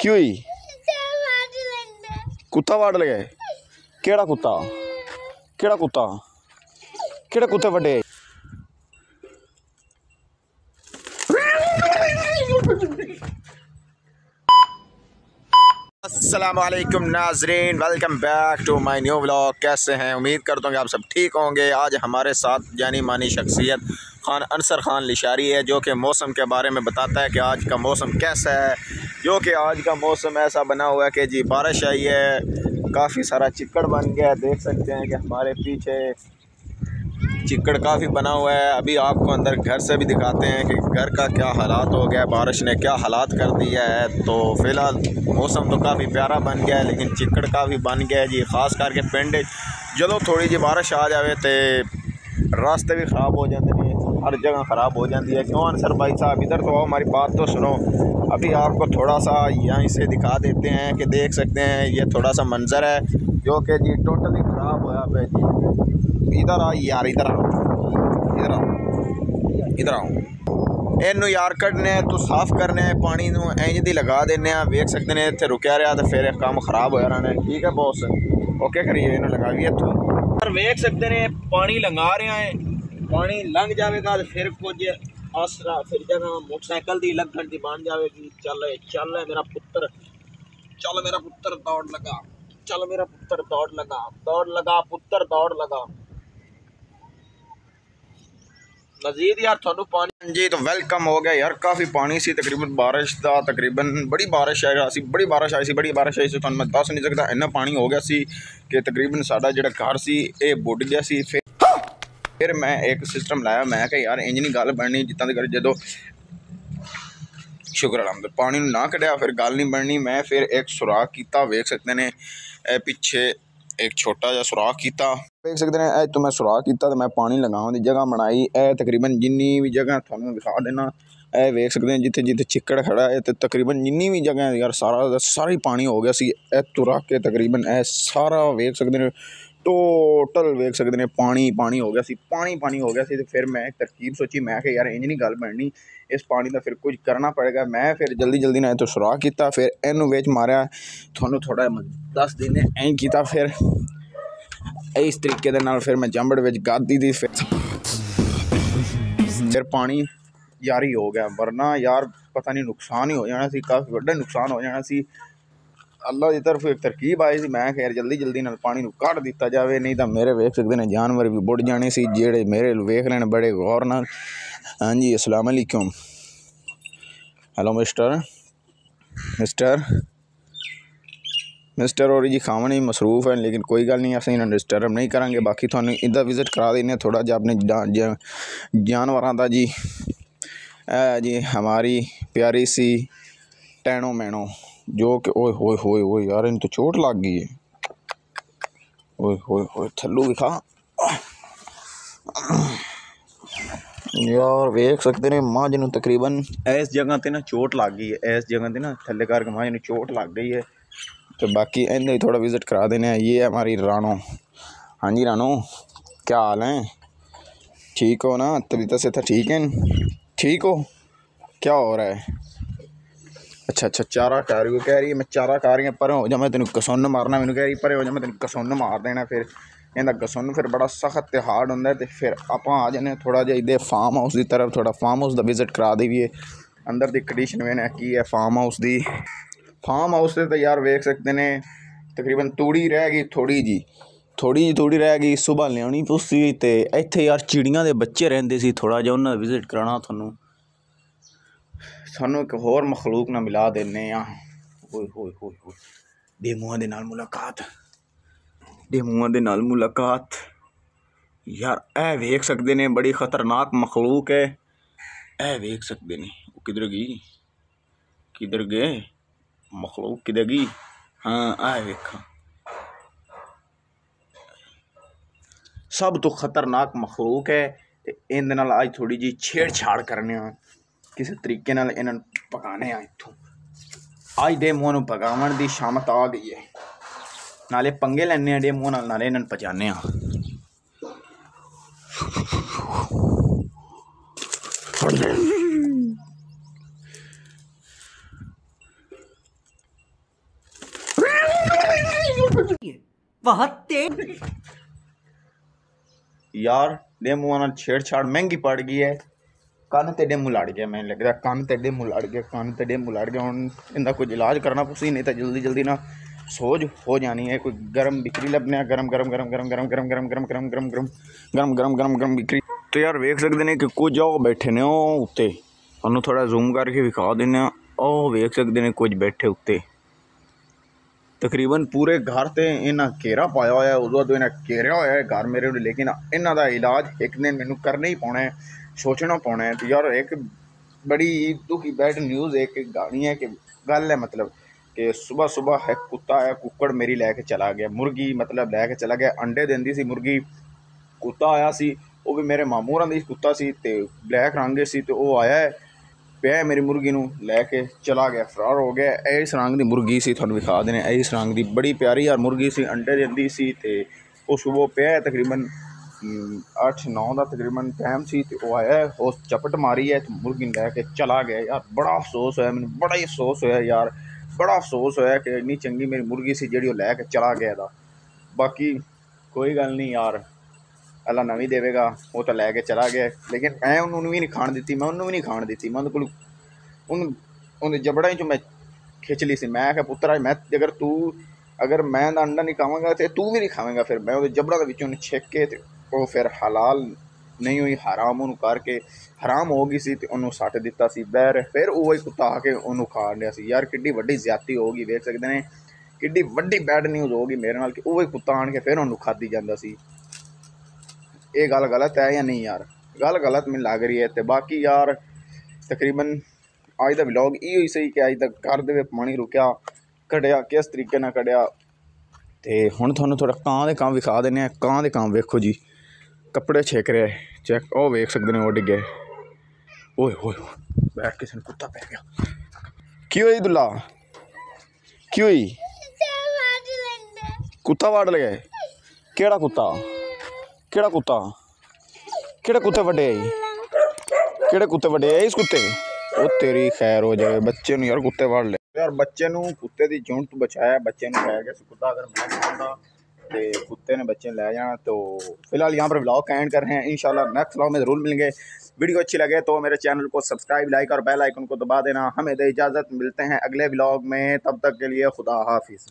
क्यों ही कुत्ता वाड़ लगे? केड़ा कुत्ता? केड़ा कुत्ता? केड़े कुत्ते वड्डे? अस्सलामुअलैकुम नाजरीन, welcome back to my new vlog. कैसे हैं? उम्मीद करता हूँ कि आप सब ठीक होंगे। आज हमारे साथ जानी मानी शख्सियत खान अनसर खान लिशारी है, जो कि मौसम के बारे में बताता है कि आज का मौसम कैसा है। जो कि आज का मौसम ऐसा बना हुआ है कि जी बारिश आई है, काफ़ी सारा चिक्कड़ बन गया है। देख सकते हैं कि हमारे पीछे चिक्कड़ काफ़ी बना हुआ है। अभी आपको अंदर घर से भी दिखाते हैं कि घर का क्या हालात हो गया, बारिश ने क्या हालात कर दिया है। तो फ़िलहाल मौसम तो काफ़ी प्यारा बन गया है, लेकिन चिक्कड़ काफ़ी बन गया है जी। ख़ास करके पिंड जो थोड़ी जी बारिश आ जाए तो रास्ते भी ख़राब हो जाते हैं, हर जगह ख़राब हो जाती है। क्यों अनसर भाई साहब, इधर तो आओ, हमारी बात तो सुनो। अभी आपको थोड़ा सा यहीं से दिखा देते हैं कि देख सकते हैं ये थोड़ा सा मंज़र है जो कि जी टोटली ख़राब हुआ पे जी। इधर आओ यार, इधर आओ, इधर आओ, इधर आओ। इनू यार कटने तो साफ करने पानी नू इंज दी लगा देने। वेख सकते हैं इतने रुकया रहा तो फिर काम खराब होया रहना। ठीक है बॉस, ओके करिए, इन्हें लगाइए इतों। पर वेख सकते हैं पानी लंघा रहे हैं, पानी लंघ जाएगा तो फिर कुछ आसरा फिर जगह मोटरसाइकिल दी लगन दी बन जाएगी। चल चल मेरा पुत्र, चल मेरा पुत्र दौड़ लगा, चल मेरा पुत्र दौड़ लगा पुत्र दौड़ लगा। मजीद यार थानू पानी जी तो वेलकम हो गया यार। काफ़ी पानी सी, तकरीबन बारिश का तकरीबन बड़ी बारिश आई सी, बड़ी बारिश आई सी। थानू मैं दस नहीं सकता, इन्ना पानी हो गया सी कि तकरीबन साडा जिहड़ा घर सी ये बुड़ गया सी। फिर मैं एक सिस्टम लाया, मैं कि यार इंज नहीं गल बननी जितना कर जो शुक्र अलहमद पानी ना कढ़िया फिर गल नहीं बननी। मैं फिर एक सुराख किया, वेख सकते हैं पिछे एक छोटा जहा सुराख किया, देख सकते हैं। तो मैं सुराख किया तो मैं पानी लगाने की जगह बनाई। तकरीबन जिन्नी भी जगह थानू दिखा देना, वेख सकते हैं जिथे जिथे चिक्कड़ खड़ा है तो तकरीबन जिन्नी भी जगह यार सारा ही पानी हो गया सी। तो रख के तकरीबन सारा वेख सकते हैं टोटल वेख सकते हैं पानी हो गया सी, पानी हो गया सी। तो फिर मैं एक तरकीब सोची, मैं कि यार इंज नहीं गल बननी, इस पानी का फिर कुछ करना पड़ेगा। मैं फिर जल्दी ना तो सुराख किया, फिर इनू विच मारिया। थानू थोड़ा दस दिन इंज किया, फिर इस तरीके दे नाल फिर मैं जंबड़ विच गादी दी, फिर पानी यार ही हो गया। वरना यार पता नहीं नुकसान ही हो जाना सी, काफ़ी बड़ा नुकसान हो जाना सी। अल्लाह की तरफ एक तरकीब आई सी, मैं खैर जल्दी नाल पानी नू कढ़ दिता जाए, नहीं तो मेरे वेख सकते हैं जानवर भी बुड़ जाने सी जेड़े मेरे वेख रहे हैं बड़े गौर नाल। हाँ जी, अस्सलाम वालेकुम। हेलो मिस्टर और जी खावन ही मसरूफ है, लेकिन कोई गल नहीं, असं इन्हें डिस्टर्ब नहीं करांगे। बाकी थानू इधर विजिट करा देने थोड़ा जहा अपने जानवरों का जी। जी हमारी प्यारी सी टैनो मैनो, जो कि ओए होए होए होए यार इन तो चोट लग गई है। ओए होए होए थल्लू दिखा यार, वेख सकते हैं माँ जिन्हों तकरीबन इस जगह ते ना चोट लग गई है, इस जगह ते ना थल्ले करके माँ जिन्हों चोट लग गई है। तो बाकी इन्हें थोड़ा विजिट करा देने हैं। ये है हमारी रानो। हाँ जी रानो, क्या हाल है? ठीक हो ना? तबीयत से ठीक है? ठीक हो? क्या हो रहा है? अच्छा चारा खा रही हो? कह रही है मैं चारा खा रही हूँ, पर हो जा मैं तेन कसुन मारना। मैंने कह रही पर हो जा मैं तेन कसुन मार देना। फिर इनका कसुन फिर बड़ा सख्त ते हार्ड होंगे। तो फिर आप आ जाने थोड़ा जिहा इधर फार्म हाउस की तरफ, थोड़ा फार्म हाउस का विजिट करा देवीए। अंदर की कंडीशन मैंने की है फार्म हाउस की। फार्म हाउस से तो यार वेख सकते हैं तकरीबन तूड़ी रह गई, थोड़ी जी रह गई। सुबह लियानी पुसी तो इत्थे यार चिड़ियाँ के बच्चे रहंदे सी, थोड़ा जिहा उन्हां विजिट कराना थानू एक होर मखलूक ना मिला देने। ओए होए होए होए डेमूआं दे नाल मुलाकात यार। ए वेख सकते ने बड़ी खतरनाक मखलूक है। ए वेख सकते ने किधर गए मखलूक, किधर गई? हाँ आ वेखा, सब तो खतरनाक मखलूक है। इन नाल अज थोड़ी जी छेड़छाड़ करने, किसी तरीके नाल इन्हां पकाने इत्थों। अज डे मूँह पकावन की शामत आ गई है, नाले पंगे लैने डे मूँह नाल, नाले इन्हां पचाने। बहुत तेज यार डेमू आना छेड़छाड़ महंगी पड़ गई है। ਕੰਨ ਤੇ ਡੇਮੂ ਲੜ ਗਿਆ, ਮੈਨੂੰ ਲੱਗਦਾ ਕੰਨ ਤੇ ਡੇਮੂ ਲੜ ਗਿਆ, ਕੰਨ ਤੇ ਡੇਮੂ ਲੜ ਗਿਆ। ਹੁਣ ਇਹਦਾ ਕੁਝ ਇਲਾਜ ਕਰਨਾ ਪਊ, ਨਹੀਂ ਤਾਂ ਜਲਦੀ ਜਲਦੀ ਨਾ ਸੋਜ ਹੋ ਜਾਣੀ ਹੈ। ਕੋਈ ਗਰਮ ਬਿਕਰੀ ਲੱਭਣੇ, ਗਰਮ ਗਰਮ ਗਰਮ ਗਰਮ ਗਰਮ ਗਰਮ ਗਰਮ ਗਰਮ ਗਰਮ ਗਰਮ ਗਰਮ ਗਰਮ ਗਰਮ ਗਰਮ ਗਰਮ ਬਿਕਰੀ। ਤੇ ਯਾਰ ਵੇਖ ਸਕਦੇ ਨੇ ਕਿ ਕੁਝ ਉਹ ਬੈਠੇ ਨੇ ਉਹ ਉੱਤੇ, ਤੁਹਾਨੂੰ ਥੋੜਾ ਜ਼ੂਮ ਕਰਕੇ ਵਿਖਾ ਦਿੰਦੇ ਹਾਂ। ਉਹ ਵੇਖ ਸਕਦੇ ਨੇ ਕੁਝ ਬੈਠੇ ਉੱਤੇ, ਤਕਰੀਬਨ ਪੂਰੇ ਘਰ ਤੇ ਇਹਨਾਂ ਘੇਰਾ ਪਾਇਆ ਹੋਇਆ। ਉਦੋਂ ਤੋਂ ਇਹਨਾਂ ਘੇਰਿਆ ਹੋਇਆ ਹੈ ਘਰ ਮੇਰੇ ਨੂੰ, ਲੇਕਿਨ ਇਹਨਾਂ ਦਾ ਇਲਾਜ ਇੱਕ ਦਿਨ ਮੈਨੂੰ ਕਰਨਾ ਹੀ ਪਾਉਣਾ ਹੈ, सोचना पौना है। तो यार एक बड़ी दुखी बैड न्यूज़ एक गानी है कि गल है, मतलब कि सुबह सुबह एक कुत्ता है कुक्कड़ मेरी लैके चला गया, मुर्गी मतलब लैके चला गया, अंडे देंदी सी मुर्गी। कुत्ता आया सी, वो भी मेरे मामू होरां दी कुत्ता सी ते ब्लैक रंग सी, तो वो आया है पिया मेरी मुर्गी नूं लैके चला गया, फरार हो गया। इस रंग दी मुर्गी सी, तुहानूं विखा देने इस रंग दी बड़ी प्यारी यार मुर्गी सी, अंडे देंदी सी। ते उस वो पिया तकरीबन 8-9 का तकरीबन टाइम सी, ते वो आया उस चपट मारी है तो मुर्गी लैके चला गया। यार बड़ा अफसोस होया मैनूं, बड़ा ही अफसोस होया यार, बड़ा अफसोस होया कि इन्नी चंगी मेरी मुर्गी सी जिहड़ी वो लैके चला गया दा। बाकी कोई गल नहीं यार, अल्लाह नवीं देवेगा, वो तो लैके चला गया। लेकिन मैं उन्होंने भी नहीं खाण दित्ती, मैं उन्होंने भी नहीं खाण दित्ती, मैं उन्होंने कोल उन्हें जबड़ा चों मैं खिच ली सी। मैं आख्या पुत्तरा मैं अगर मैं अंडा नहीं खावांगा तो तू भी नहीं खावेंगा। फिर मैं वो जबड़ा के विचों छिक के वो फिर हलाल नहीं हुई, हराम उन्होंने करके हराम हो गई सी, तो उन्होंने सट दिता सी बैर। फिर वही कुत्ता आके उन्होंने खा लिया सी। यार किड्डी वड्डी ज्यादती होगी, वेख सकते हैं किड्डी वड्डी बैड न्यूज़ होगी मेरे नाल कि वही कुत्ता आन के फिर उन्होंने खाधी जाता सी। ये गल गलत है या नहीं यार? गल गलत मैनूं लग रही है। तो बाकी यार तकरीबन अज का व्लॉग इहो ही सही कि अज तक घर दे पानी रुकिया कढ़िया किस तरीके नाल कढ़िया। तो हुण तुहानूं थोड़ा कां दे काम विखा दिंदे आ। कां दे काम वेखो जी, कपड़े छेक रहे चेक, ओ वेख सकते हैं वो डिगे। ओए होए बैठ किसी ने कुत्ता पै गया। की होई दुल्ला, की होई? कुत्ता वाड़ लगे? केड़ा कुत्ता, केड़ा कुत्ता, केड़े कुत्ते वड्डे आई, केड़े कुत्ते वड्डे आई इस कुत्ते? ओ तेरी खैर हो जाए, बच्चे नूं यार कुत्ते वाड़ ले। यार बच्चे नूं कुत्ते दी जून तो बचाया, बच्चे नूं लै गया कुत्ता। अगर मैं खाऊंगा तो कुत्ते ने बच्चे ले जाना। तो फिलहाल यहाँ पर व्लॉग का एंड कर रहे हैं, इंशाल्लाह नेक्स्ट व्लॉग में ज़रूर मिलेंगे। वीडियो अच्छी लगे तो मेरे चैनल को सब्सक्राइब, लाइक और बेल आइकन को दबा देना। हमें दे इजाज़त, मिलते हैं अगले व्लॉग में, तब तक के लिए खुदा हाफिज़।